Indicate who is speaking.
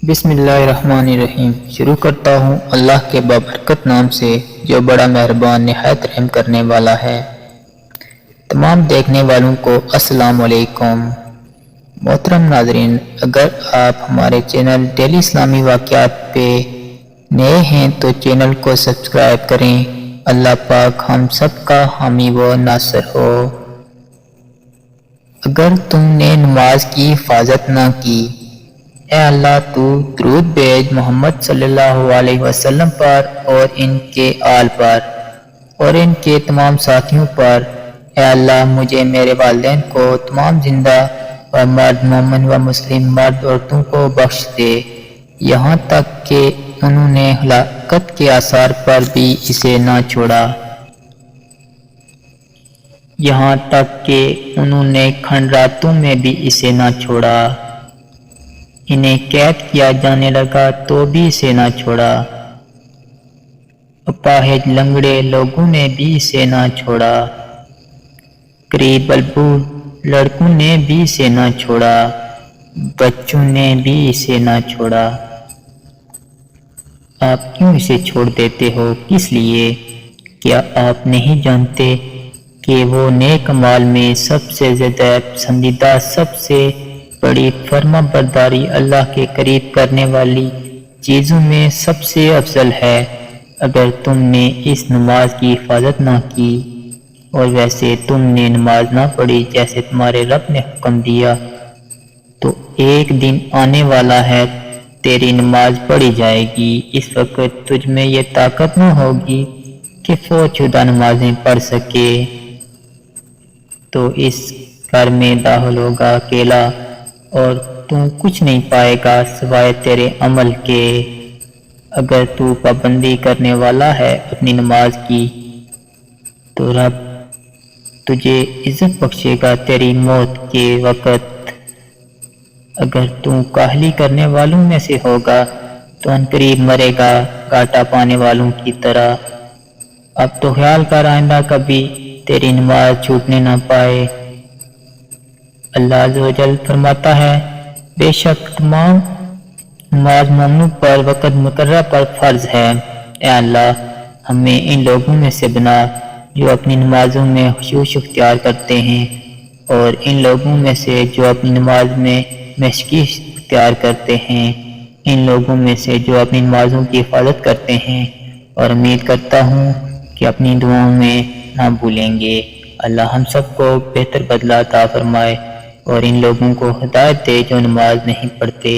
Speaker 1: بسم اللہ الرحمن الرحیم۔ شروع کرتا ہوں اللہ کے بابرکت نام سے جو بڑا مہربان نہایت رحم کرنے والا ہے۔ تمام دیکھنے والوں کو السلام علیکم۔ محترم ناظرین، اگر آپ ہمارے چینل ڈیلی اسلامی واقعات پہ نئے ہیں تو چینل کو سبسکرائب کریں۔ اللہ پاک ہم سب کا حامی و ناصر ہو۔ اگر تم نے نماز کی حفاظت نہ کی، اے اللہ تو درود بھیج محمد صلی اللہ علیہ وسلم پر اور ان کے آل پر اور ان کے تمام ساتھیوں پر۔ اے اللہ مجھے، میرے والدین کو، تمام زندہ و مرد مومن و مسلم مرد عورتوں کو بخش دے، یہاں تک کہ انہوں نے ہلاکت کے آثار پر بھی اسے نہ چھوڑا، یہاں تک کہ انہوں نے کھنڈراتوں میں بھی اسے نہ چھوڑا، انہیں قید کیا جانے لگا تو بھی اسے نہ چھوڑا، اپاہج لنگڑے لوگوں نے بھی اسے نہ چھوڑا، غریب البور لڑکوں نے بھی اسے نہ چھوڑا، بچوں نے بھی اسے نہ چھوڑا۔ آپ کیوں اسے چھوڑ دیتے ہو؟ کس لیے؟ کیا آپ نہیں جانتے کہ وہ نیک اعمال میں سب سے زیادہ پسندیدہ، سب سے بڑی فرما برداری، اللہ کے قریب کرنے والی چیزوں میں سب سے افضل ہے؟ اگر تم نے اس نماز کی حفاظت نہ کی اور ویسے تم نے نماز نہ پڑھی جیسے تمہارے رب نے حکم دیا، تو ایک دن آنے والا ہے تیری نماز پڑھی جائے گی، اس وقت تجھ میں یہ طاقت نہ ہوگی کہ فوت شدہ نمازیں پڑھ سکے، تو اس گھر میں داخل ہوگا اکیلا اور تو کچھ نہیں پائے گا سوائے تیرے عمل کے۔ اگر تو پابندی کرنے والا ہے اپنی نماز کی تو رب تجھے عزت بخشے گا تیری موت کے وقت۔ اگر تو کاہلی کرنے والوں میں سے ہوگا تو عنقریب مرے گا گھاٹا پانے والوں کی طرح۔ اب تو خیال کر آئندہ کبھی تیری نماز چھوٹنے نہ پائے۔ اللہ عز و جل فرماتا ہے، بے شک تمام نماز مومنوں پر وقت مقررہ پر فرض ہے۔ اے اللہ ہمیں ان لوگوں میں سے بنا جو اپنی نمازوں میں خشوع اختیار کرتے ہیں، اور ان لوگوں میں سے جو اپنی نماز میں مشقی اختیار کرتے ہیں، ان لوگوں میں سے جو اپنی نمازوں کی حفاظت کرتے ہیں، اور امید کرتا ہوں کہ اپنی دعاؤں میں نہ بھولیں گے۔ اللہ ہم سب کو بہتر بدلہ عطا فرمائے اور ان لوگوں کو ہدایت دے جو نماز نہیں پڑھتے۔